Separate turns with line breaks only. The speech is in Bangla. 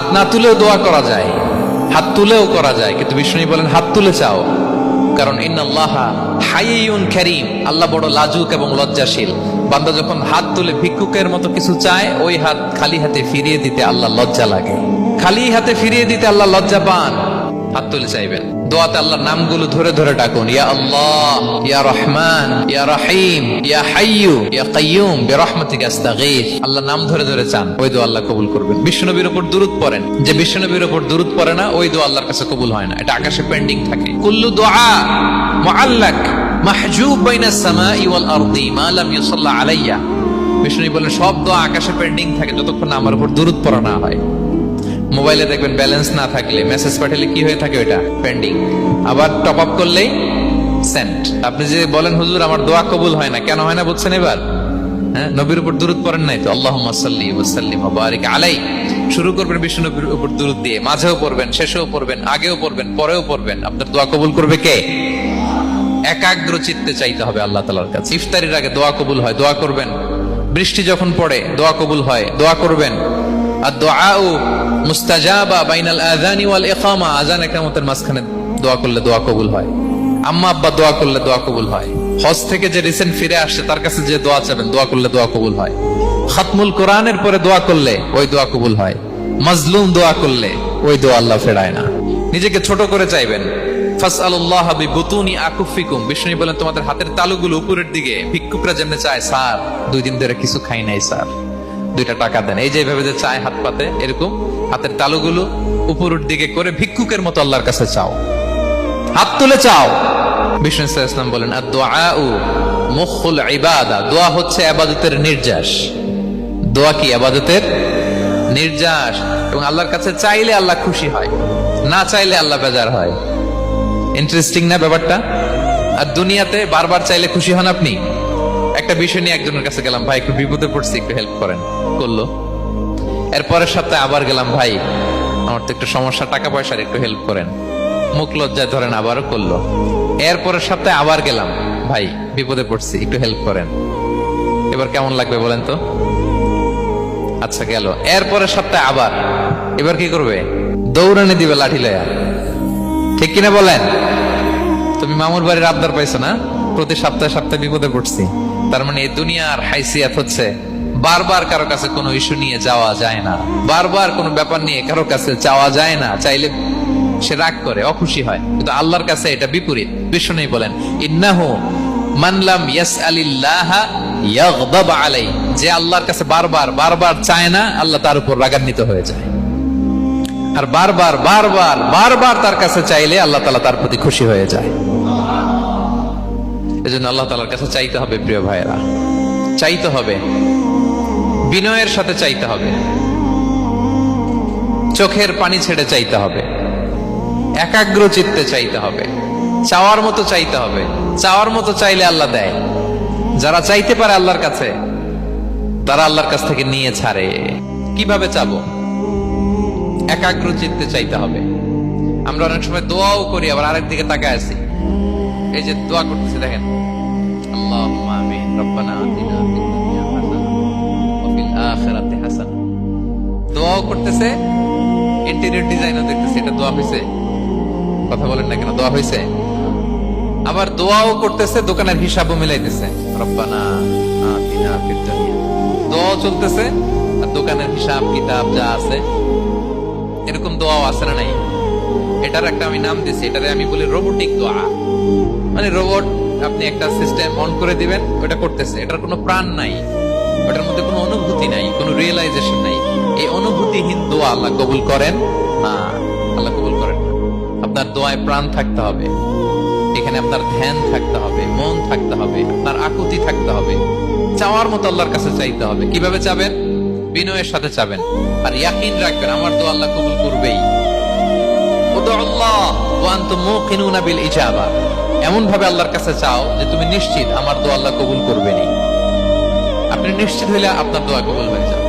হাত না তুলেও দোয়া করা যায়, হাত তুলেও করা যায়, কিন্তু বিষ্ণু বলেন হাত তুলে চাও, কারণ ইন্নাল্লাহা হাইয়ুন কারীম, আল্লাহ বড় লাজুক এবং লজ্জাশীল। বান্দা যখন হাত তুলে ভিক্ষুকের মতো কিছু চায়, ওই হাত খালি হাতে ফিরিয়ে দিতে আল্লাহ লজ্জা লাগে, খালি হাতে ফিরিয়ে দিতে আল্লাহ লজ্জা পান। হাত তুলে চাইবেন, দোয়াতে আল্লাহর নামগুলো ধরে ধরে ডাকুন, ইয়া আল্লাহ, ইয়া রহমান, ইয়া রহিম, ইয়া হাইয়ু, ইয়া কাইয়ুম বিরহমাতিকা আস্তাগীথ। আল্লাহর নাম ধরে ধরে চান, ওই দোয়া আল্লাহ কবুল করবেন। বিশ্বনবীর উপর দুরূদ পড়েন, যে বিশ্বনবীর উপর দুরূদ পড়ে না, ওই দোয়া আল্লাহর কাছে কবুল হয় না, এটা আকাশে পেন্ডিং থাকে। কুল্লু দুআ মুআল্লাক মাহজুব বাইনাস সামাই ওয়াল আরদি মা লাম ইউসাল্লা আলাইয়া। বিষ্ণু বলেন সব দোয়া আকাশে পেন্ডিং থাকে যতক্ষণ না আমার উপর দুরূদ পড়া না হয়। মোবাইলে দেখবেন ব্যালেন্স না থাকলে মেসেজ পাঠালে কি হয়ে থাকে, ওটা পেন্ডিং, আবার টপ আপ করলেই সেন্ট। আপনি যে বলেন হুজুর আমার দোয়া কবুল হয় না, কেন হয় না বুঝছেন এবার? হ্যাঁ, নবীর উপর দুরূদ পড়েন নাই তো। আল্লাহুম্মা সাল্লি ওয়া সাল্লিম ওয়া বারিক আলাইহি। শুরু করবেন বিষ্ণু নবীর উপর দুরূদ দিয়ে, মাঝেও পড়বেন, শেষেও পড়বেন, আগেও পড়বেন, পরেও পড়বেন। আপনার দোয়া কবুল করবে কে? একাগ্র চিত্তে চাইতে হবে আল্লাহ তাআলার কাছে। ইফতারির আগে দোয়া কবুল হয়, দোয়া করবেন। বৃষ্টি যখন পড়ে দোয়া কবুল হয়, দোয়া করবেন। আর দুআউ মুস্তাজাবা বাইনাল আযানি ওয়াল ইকামা, আযান ইকামতের মাঝখানে দোয়া করলে দোয়া কবুল হয়। আম্মা আব্বা দোয়া করলে দোয়া কবুল হয়। হজ থেকে যে রিসেন্ট ফিরে আসছে তার কাছে যে দোয়া চাবেন, দোয়া করলে দোয়া কবুল হয়। খাতমুল কোরআনের পরে দোয়া করলে ওই দোয়া কবুল হয়। মাজলুম দোয়া করলে ওই দোয়া আল্লাহ ফেরায় না। নিজেকে ছোট করে চাইবেন। ফাসআলুল্লাহ বিবুতুনি আকুফিকুম। বিষ্ণু বলেন তোমাদের হাতের তালুগুলো উপরের দিকে, ভিক্ষুকরা যেমন চায়, স্যার 2 দিন ধরে কিছু খাই নাই স্যার, 2টা টাকা দেন, এই যে এইভাবে যে চায় হাত পাতে, এরকম হাতের তালুগুলো উপরের দিকে করে ভিক্ষুকের মতো আল্লাহর কাছে চাও, হাত তুলে চাও। বিষ্ণু সাল্লাল্লাহু আলাইহি ওয়াসাল্লাম বলেন আদ-দুআউ মুখুল ইবাদা। দোয়া হচ্ছে ইবাদতের নির্যাস। দোয়া কি? ইবাদতের নির্যাস। এবং আল্লাহর কাছে চাইলে আল্লাহ খুশি হয়, না চাইলে আল্লাহ বেজার হয়। ইন্টারেস্টিং না ব্যাপারটা? আর দুনিয়াতে বারবার চাইলে খুশি হন আপনি? একটা বিষয় নিয়ে একজনের কাছে গেলাম, ভাই একটু বিপদে পড়ছি, একটু হেল্প করেন, করলো। এর পরের সপ্তাহে আবার গেলাম, ভাই আমার তো একটু সমস্যা, টাকা পয়সার, একটু হেল্প করেন, মুখ লজ্জায় ধরেন, আবারও করলো। এর পরের সপ্তাহে আবার গেলাম, ভাই বিপদে পড়ছি, একটু হেল্প করেন। এবার কেমন লাগবে বলেন তো? আচ্ছা গেল। এর পরের সপ্তাহে আবার, এবার কি করবে? দৌড়ানি দিবে লাঠি লয়া, ঠিক কিনা বলেন? তুমি মামুর বাড়ির আবদার পাইছো না, প্রতি সপ্তাহে সপ্তাহে বিপদে পড়ছি। তার মানে এই দুনিয়ার হাইসিয়াত হচ্ছে বারবার কারো কাছে কোনো ইস্যু নিয়ে যাওয়া যায় না, বারবার কোনো ব্যাপার নিয়ে কারো কাছে চাওয়া যায় না। চাইলে সে রাগ করে, অখুশি হয়, কিন্তু আল্লাহর কাছে এটা বিপরীত। বিষ্ণু বলেন ইন্নাহু মান লাম ইয়াসআলিল্লাহা ইয়াগদাব আলাইহি। যে আল্লাহর কাছে বারবার বারবার চায় না, আল্লাহ তার উপর রাগান্বিত হয়ে যায়। আর বারবার বারবার বারবার তার কাছে চাইলে আল্লাহ তাআলা তার প্রতি খুশি হয়ে যায়। এজন্য আল্লাহ তাআলার কাছে চাইতে হবে প্রিয় ভাইয়েরা, চাইতে হবে, বিনয়ের সাথে চাইতে হবে, চোখের পানি ছেড়ে চাইতে হবে, একাগ্র চিত্তে চাইতে হবে, চাওয়ার মতো চাইতে হবে। চাওয়ার মতো চাইলে আল্লাহ দেয়। যারা চাইতে পারে আল্লাহর কাছে, তারা আল্লাহর কাছ থেকে নিয়ে ছাড়ে। কিভাবে চাবো? একাগ্র চিত্তে চাইতে হবে। আমরা অনেক সময় দোয়াও করি, আবার আরেক দিকে তাকায় আছি। এই যে দোয়া করতেছি, দেখেন আল্লাহুম্মা আমিন, রব্বানা আতিনা ফিদ দুনিয়া হাসানাহ ওয়া ফিল আখিরাতি হাসানাহ। দোয়াও করতেছে, ইন্টেরিয়র ডিজাইনও দেখতেছে। এটা দোয়া হইছে? কথা বলেন না কেন? দোয়া হইছে? আবার দোয়াও করতেছে, দোকানের হিসাবও মিলাইতেছে, রব্বানা আতিনা ফিদ দুনিয়া। দোয়াও চলতেছে আর দোকানের হিসাব কিতাব যা আছে, এরকম দোয়াও আছে না নাই? এটার একটা আমি নাম দিছি, এটারে আমি বলি রোবোটিক দোয়া। মানে রোবট, আপনি একটা সিস্টেম অন করে দিবেন, ওটা করতেছে, এটার কোনো প্রাণ নাই, ওটার মধ্যে কোনো অনুভূতি নাই, কোনো রিয়েলাইজেশন নাই। এই অনুভূতিহীন দোয়া আল্লাহ কবুল করেন না, আল্লাহ কবুল করেন না। আপনার দোয়ায় প্রাণ থাকতে হবে, এখানে আপনার ধ্যান থাকতে হবে, মন থাকতে হবে, আপনার আকুতি থাকতে হবে, চাওয়ার মতো আল্লাহর কাছে চাইতে হবে। কিভাবে চাবেন? বিনয়ের সাথে চাবেন, আর ইয়াকিন রাখবেন আমার দোয়া আল্লাহ কবুল করবেই। উদুল্লাহ ওয়া আনতুম মুকিনুনা বিল ইজাবা। এমন ভাবে আল্লাহর কাছে চাও যে তুমি নিশ্চিত আমার দোয়া আল্লাহ কবুল করবেনই। আপনি নিশ্চিত হইলে আপনার দোয়া কবুল হয়ে যাবে।